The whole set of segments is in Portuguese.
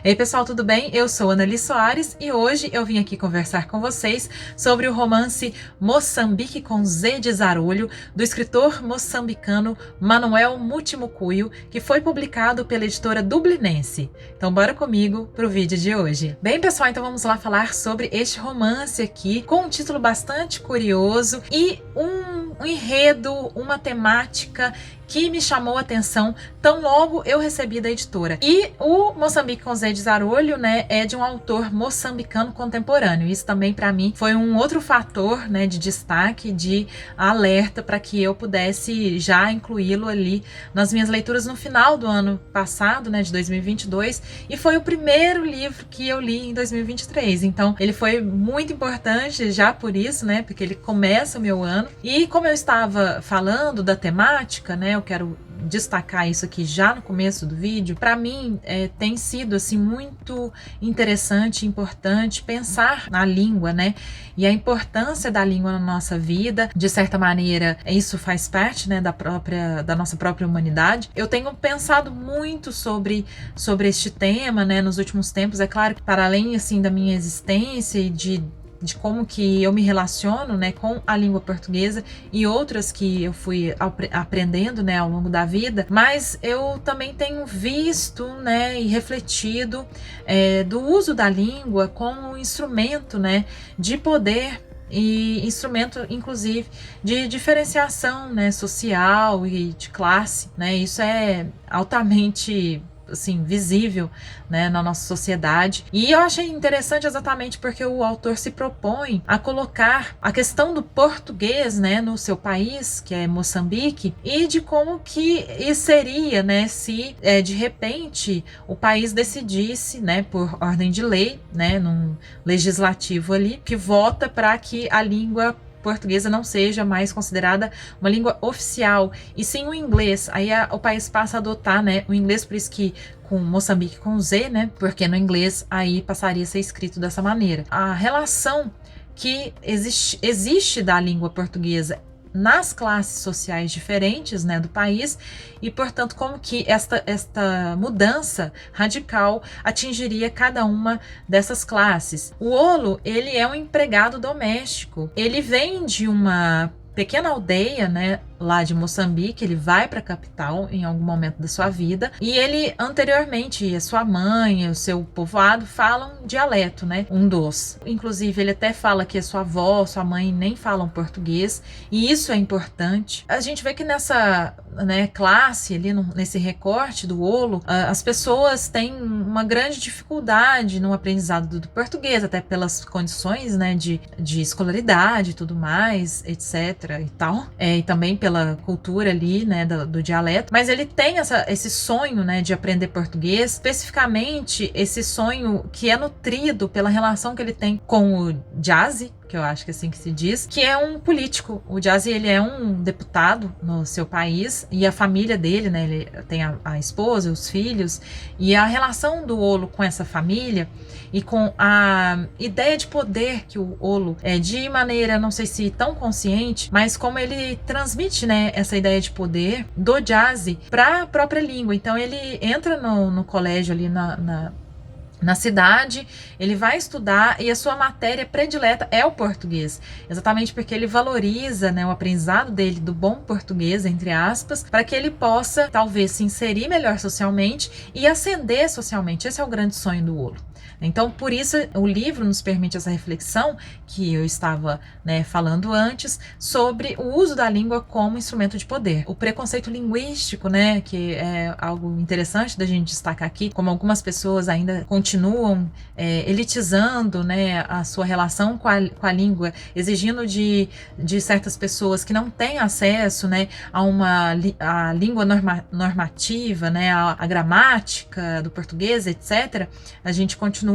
Ei pessoal, tudo bem? Eu sou Anneli Soares e hoje eu vim aqui conversar com vocês sobre o romance Moçambique com Z de Zarolho, do escritor moçambicano Manuel Muti-Mukuyo, que foi publicado pela editora Dublinense. Então bora comigo pro vídeo de hoje. Bem pessoal, então vamos lá falar sobre este romance aqui, com um título bastante curioso e um enredo, uma temática que me chamou a atenção tão logo eu recebi da editora. E o Moçambique com Z de Zarolho, né, é de um autor moçambicano contemporâneo. Isso também para mim foi um outro fator, né, de destaque, de alerta para que eu pudesse já incluí-lo ali nas minhas leituras no final do ano passado, né, de 2022, e foi o primeiro livro que eu li em 2023. Então, ele foi muito importante já por isso, né, porque ele começa o meu ano. E como eu estava falando da temática, né, eu quero destacar isso aqui já no começo do vídeo. Para mim tem sido assim muito interessante, importante pensar na língua, né, e a importância da língua na nossa vida. De certa maneira isso faz parte, né, da nossa própria humanidade. Eu tenho pensado muito sobre este tema, né, nos últimos tempos. É claro que para além assim da minha existência e de como que eu me relaciono, né, com a língua portuguesa e outras que eu fui aprendendo, né, ao longo da vida, mas eu também tenho visto, né, e refletido do uso da língua como um instrumento, né, de poder e instrumento, inclusive, de diferenciação, né, social e de classe, né. Isso é altamente assim, visível, né, na nossa sociedade. E eu achei interessante exatamente porque o autor se propõe a colocar a questão do português, né, no seu país, que é Moçambique, e de como que seria, né, se de repente o país decidisse, né, por ordem de lei, né, num legislativo ali, que vota para que a língua portuguesa não seja mais considerada uma língua oficial, e sim o inglês. Aí o país passa a adotar, né, o inglês, por isso que com Moçambique com Z, né, porque no inglês aí passaria a ser escrito dessa maneira. A relação que existe da língua portuguesa nas classes sociais diferentes, né, do país, e portanto como que esta mudança radical atingiria cada uma dessas classes. O Olo, ele é um empregado doméstico, ele vem de uma pequena aldeia, né, lá de Moçambique. Ele vai para a capital em algum momento da sua vida, e ele anteriormente, a sua mãe, o seu povoado falam dialeto, né, um dos. Inclusive ele até fala que a sua avó, sua mãe nem falam português, e isso é importante. A gente vê que nessa, né, classe ali, nesse recorte do Olo, as pessoas têm uma grande dificuldade no aprendizado do português, até pelas condições, né, de escolaridade e tudo mais, etc e tal, e também pela cultura ali, né, do dialeto. Mas ele tem esse sonho, né, de aprender português, especificamente esse sonho que é nutrido pela relação que ele tem com o Jazi, que eu acho que é assim que se diz, que é um político. O Jazi, ele é um deputado no seu país, e a família dele, né, ele tem a esposa, os filhos, e a relação do Olo com essa família e com a ideia de poder que o Olo de maneira, não sei se tão consciente, mas como ele transmite, né, essa ideia de poder do Jazi para a própria língua. Então ele entra no colégio ali na cidade, ele vai estudar, e a sua matéria predileta é o português, exatamente porque ele valoriza, né, o aprendizado dele do bom português, entre aspas, para que ele possa talvez se inserir melhor socialmente e ascender socialmente. Esse é o grande sonho do Olo. Então, por isso, o livro nos permite essa reflexão que eu estava, né, falando antes, sobre o uso da língua como instrumento de poder. O preconceito linguístico, né, que é algo interessante da gente destacar aqui, como algumas pessoas ainda continuam elitizando, né, a sua relação com a língua, exigindo de certas pessoas que não têm acesso, né, a língua normativa, né, a gramática do português, etc. A gente continua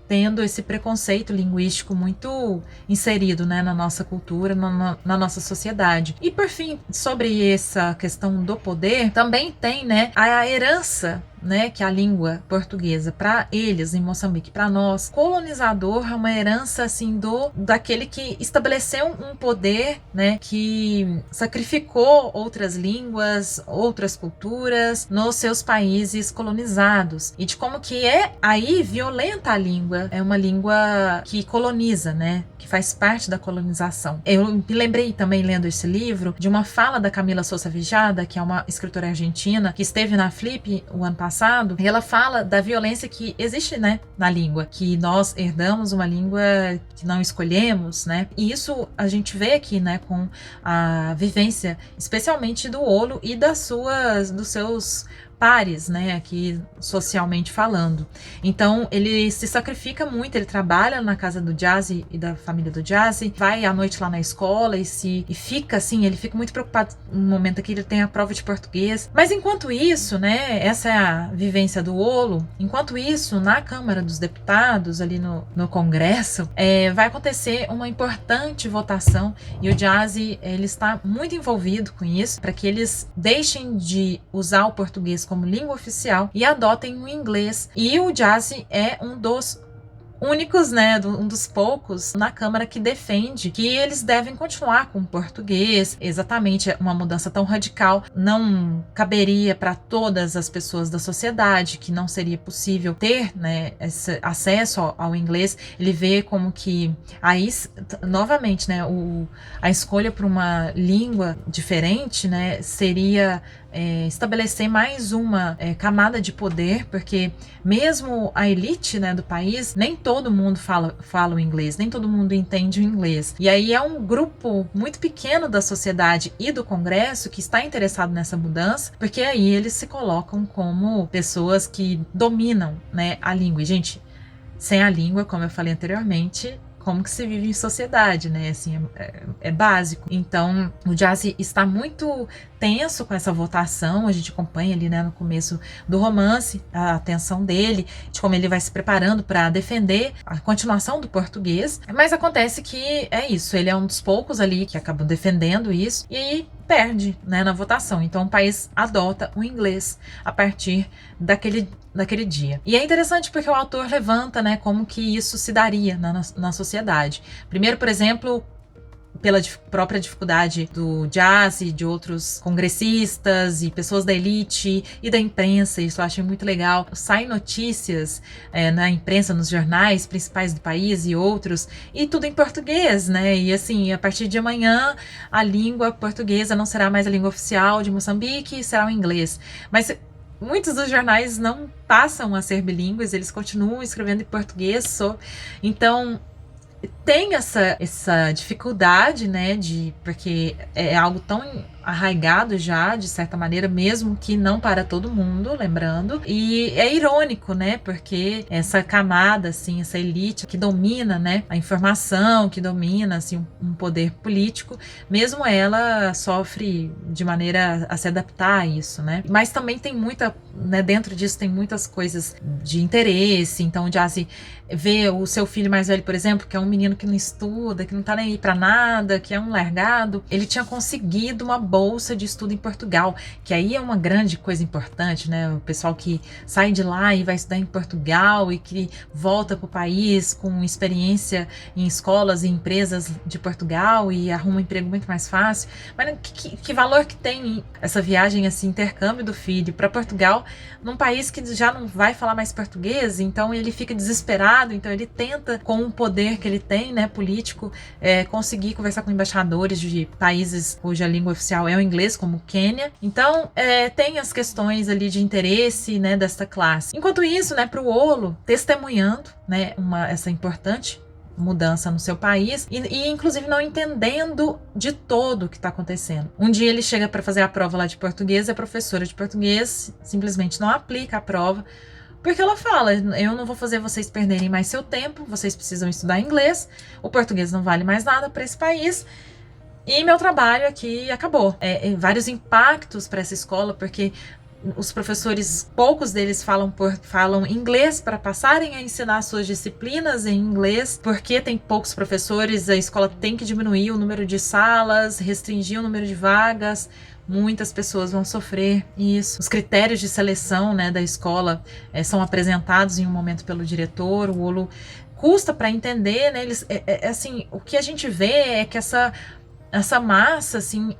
tendo esse preconceito linguístico muito inserido, né, na nossa cultura, na nossa sociedade. E por fim, sobre essa questão do poder, também tem, né, a herança, né, que a língua portuguesa para eles em Moçambique, para nós, colonizador, é uma herança assim daquele que estabeleceu um poder, né, que sacrificou outras línguas, outras culturas nos seus países colonizados, e de como que é aí violenta a língua, é uma língua que coloniza, né, que faz parte da colonização. Eu me lembrei também, lendo esse livro, de uma fala da Camila Sousa Vijada, que é uma escritora argentina que esteve na Flip o ano passado, e ela fala da violência que existe, né, na língua, que nós herdamos uma língua que não escolhemos, né, e isso a gente vê aqui, né, com a vivência, especialmente do Olo e dos seus pares, né, aqui socialmente falando. Então ele se sacrifica muito, ele trabalha na casa do Jazzy e da família do Jazzy, vai à noite lá na escola e fica assim, ele fica muito preocupado no momento que ele tem a prova de português. Mas enquanto isso, né, essa é a vivência do Olo, enquanto isso, na Câmara dos Deputados, ali no Congresso, vai acontecer uma importante votação, e o Jazzy, ele está muito envolvido com isso, para que eles deixem de usar o português como língua oficial e adotem o inglês. E o Jazzy é um dos únicos, né, um dos poucos na Câmara que defende que eles devem continuar com o português. Exatamente, uma mudança tão radical não caberia para todas as pessoas da sociedade, que não seria possível ter, né, esse acesso ao inglês. Ele vê como que aí, novamente, né, a escolha por uma língua diferente, né, seria estabelecer mais uma camada de poder, porque mesmo a elite, né, do país, nem todo mundo fala o inglês, nem todo mundo entende o inglês. E aí é um grupo muito pequeno da sociedade e do Congresso que está interessado nessa mudança, porque aí eles se colocam como pessoas que dominam, né, a língua. E, gente, sem a língua, como eu falei anteriormente, como que se vive em sociedade, né? Assim, é básico. Então, o Jazzy está muito tenso com essa votação. A gente acompanha ali, né, no começo do romance, a tensão dele, de como ele vai se preparando para defender a continuação do português. Mas acontece que é isso, ele é um dos poucos ali que acabam defendendo isso e perde, né, na votação. Então o país adota o inglês a partir daquele dia. E é interessante porque o autor levanta, né, como que isso se daria na sociedade. Primeiro, por exemplo, pela própria dificuldade do Jazzy, de outros congressistas e pessoas da elite e da imprensa. Isso eu achei muito legal. Saem notícias na imprensa, nos jornais principais do país e outros, e tudo em português, né? E assim, a partir de amanhã, a língua portuguesa não será mais a língua oficial de Moçambique, será o inglês. Mas muitos dos jornais não passam a ser bilíngues, eles continuam escrevendo em português. Então, tem essa dificuldade, né, porque é algo tão arraigado já, de certa maneira, mesmo que não para todo mundo, lembrando. E é irônico, né, porque essa camada, assim, essa elite que domina, né, a informação, que domina, assim, um poder político, mesmo ela sofre de maneira a se adaptar a isso, né. Mas também tem muita, né, dentro disso tem muitas coisas de interesse. Então o Jazzy vê o seu filho mais velho, por exemplo, que é um menino que não estuda, que não tá nem aí pra nada, que é um largado, ele tinha conseguido uma bolsa de estudo em Portugal, que aí é uma grande coisa importante, né? O pessoal que sai de lá e vai estudar em Portugal e que volta pro país com experiência em escolas e empresas de Portugal e arruma um emprego muito mais fácil. Mas que valor que tem essa viagem, esse intercâmbio do filho para Portugal, num país que já não vai falar mais português? Então ele fica desesperado. Então ele tenta, com o poder que ele tem, né, político, conseguir conversar com embaixadores de países cuja língua oficial é o inglês, como o Quênia. Então tem as questões ali de interesse, né, desta classe. Enquanto isso, né, para o Olo, testemunhando, né, essa importante mudança no seu país e inclusive não entendendo de todo o que está acontecendo. Um dia ele chega para fazer a prova lá de português e a professora de português simplesmente não aplica a prova, porque ela fala: eu não vou fazer vocês perderem mais seu tempo, vocês precisam estudar inglês, o português não vale mais nada para esse país, e meu trabalho aqui acabou. Vários impactos para essa escola, porque os professores, poucos deles falam inglês para passarem a ensinar suas disciplinas em inglês, porque tem poucos professores, a escola tem que diminuir o número de salas, restringir o número de vagas. Muitas pessoas vão sofrer isso. Os critérios de seleção, né, da escola são apresentados em um momento pelo diretor. O Olo custa para entender, né? Assim, o que a gente vê é que essa massa, assim,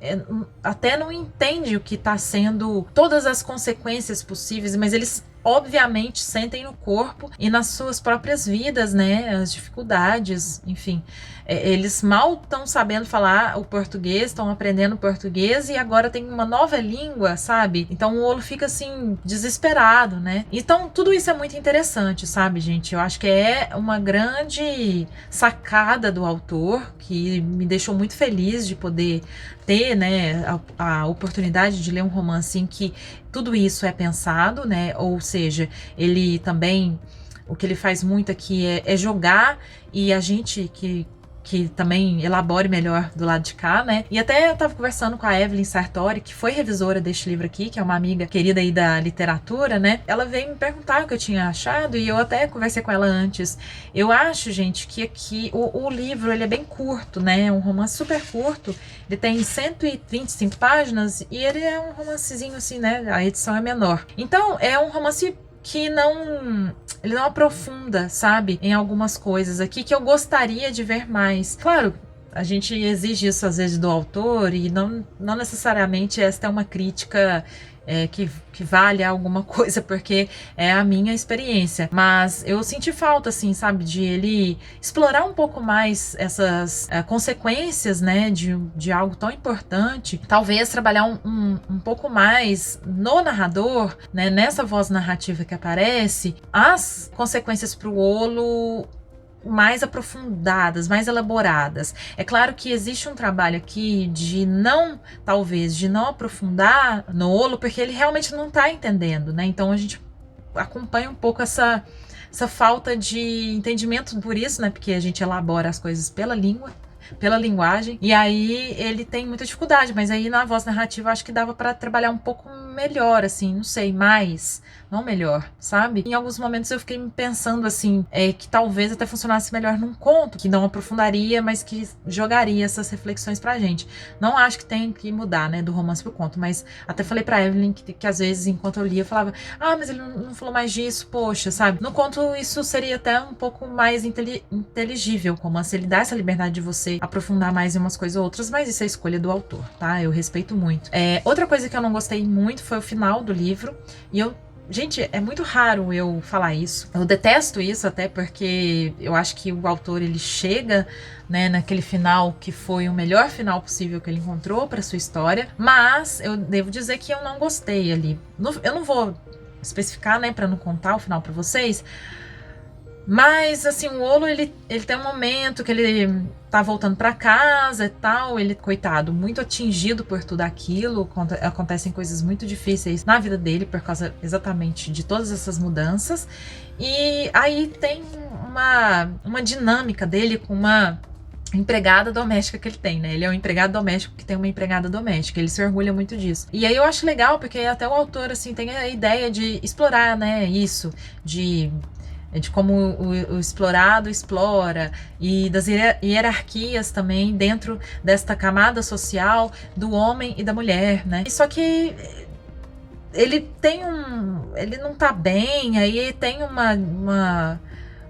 até não entende o que está sendo, todas as consequências possíveis, mas eles obviamente sentem no corpo e nas suas próprias vidas, né, as dificuldades, enfim. Eles mal estão sabendo falar o português, estão aprendendo português e agora tem uma nova língua, sabe? Então o Olo fica assim, desesperado, né? Então tudo isso é muito interessante, sabe, gente? Eu acho que é uma grande sacada do autor, que me deixou muito feliz de poder ter, né, a oportunidade de ler um romance em que tudo isso é pensado, né? Ou seja, ele também, o que ele faz muito aqui é jogar, e a gente que também elabore melhor do lado de cá, né? E até eu tava conversando com a Evelyn Sartori, que foi revisora deste livro aqui, que é uma amiga querida aí da literatura, né? Ela veio me perguntar o que eu tinha achado, e eu até conversei com ela antes. Eu acho, gente, que aqui o livro, ele é bem curto, né? É um romance super curto. Ele tem 125 páginas e ele é um romancezinho assim, né? A edição é menor. Então, é um romance que ele não aprofunda, sabe, em algumas coisas aqui que eu gostaria de ver mais. Claro, a gente exige isso às vezes do autor, e não necessariamente esta é uma crítica que vale alguma coisa, porque é a minha experiência. Mas eu senti falta, assim, sabe, de ele explorar um pouco mais essas consequências, né, de algo tão importante. Talvez trabalhar um pouco mais no narrador, né, nessa voz narrativa que aparece, as consequências para o Olo mais aprofundadas, mais elaboradas. É claro que existe um trabalho aqui de não aprofundar no Olo, porque ele realmente não está entendendo, né? Então a gente acompanha um pouco essa falta de entendimento por isso, né? Porque a gente elabora as coisas pela língua, pela linguagem, e aí ele tem muita dificuldade, mas aí na voz narrativa eu acho que dava para trabalhar um pouco melhor, assim, não sei, mais, não melhor, sabe? Em alguns momentos eu fiquei pensando, assim, que talvez até funcionasse melhor num conto, que não aprofundaria, mas que jogaria essas reflexões pra gente. Não acho que tem que mudar, né, do romance pro conto, mas até falei pra Evelyn que às vezes, enquanto eu lia, eu falava, mas ele não falou mais disso, poxa, sabe? No conto isso seria até um pouco mais inteligível, como se ele dá essa liberdade de você aprofundar mais em umas coisas ou outras, mas isso é a escolha do autor, tá? Eu respeito muito. Outra coisa que eu não gostei muito foi o final do livro, e gente, é muito raro eu falar isso. Eu detesto isso, até porque eu acho que o autor, ele chega, né, naquele final que foi o melhor final possível que ele encontrou para sua história, mas eu devo dizer que eu não gostei ali. Eu não vou especificar, né, para não contar o final para vocês, mas, assim, o Olo, ele tem um momento que ele tá voltando para casa e tal, ele, coitado, muito atingido por tudo aquilo, acontecem coisas muito difíceis na vida dele por causa exatamente de todas essas mudanças, e aí tem uma dinâmica dele com uma empregada doméstica que ele tem, né? Ele é um empregado doméstico que tem uma empregada doméstica, ele se orgulha muito disso. E aí eu acho legal, porque até o autor, assim, tem a ideia de explorar, né, isso, de como o explorado explora, e das hierarquias também dentro desta camada social do homem e da mulher, né? Só que ele não tá bem, aí tem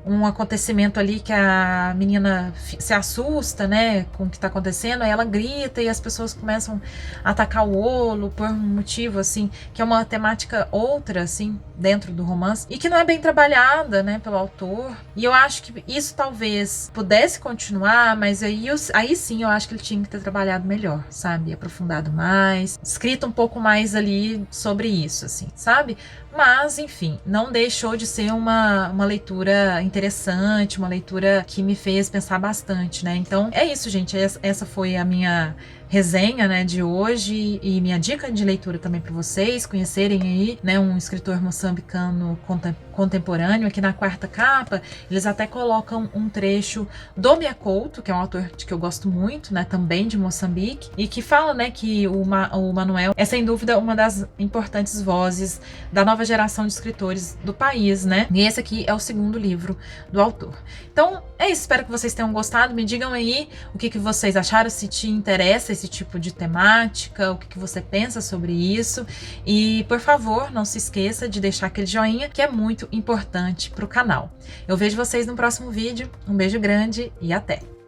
um acontecimento ali que a menina se assusta, né, com o que tá acontecendo, aí ela grita e as pessoas começam a atacar o Olo por um motivo, assim, que é uma temática outra, assim, dentro do romance, e que não é bem trabalhada, né, pelo autor, e eu acho que isso talvez pudesse continuar, mas aí sim eu acho que ele tinha que ter trabalhado melhor, sabe, aprofundado mais, escrito um pouco mais ali sobre isso, assim, sabe? Mas, enfim, não deixou de ser uma leitura interessante, uma leitura que me fez pensar bastante, né? Então, é isso, gente. Essa foi a minha resenha, né, de hoje e minha dica de leitura também para vocês conhecerem aí, né, um escritor moçambicano contemporâneo. Aqui na quarta capa, eles até colocam um trecho do Mia Couto, que é um autor que eu gosto muito, né, também de Moçambique, e que fala, né, que o Manuel é sem dúvida uma das importantes vozes da nova geração de escritores do país, né? E esse aqui é o segundo livro do autor. Então, é isso, espero que vocês tenham gostado. Me digam aí o que vocês acharam, se te interessa esse tipo de temática, o que você pensa sobre isso. E, por favor, não se esqueça de deixar aquele joinha, que é muito importante para o canal. Eu vejo vocês no próximo vídeo. Um beijo grande e até!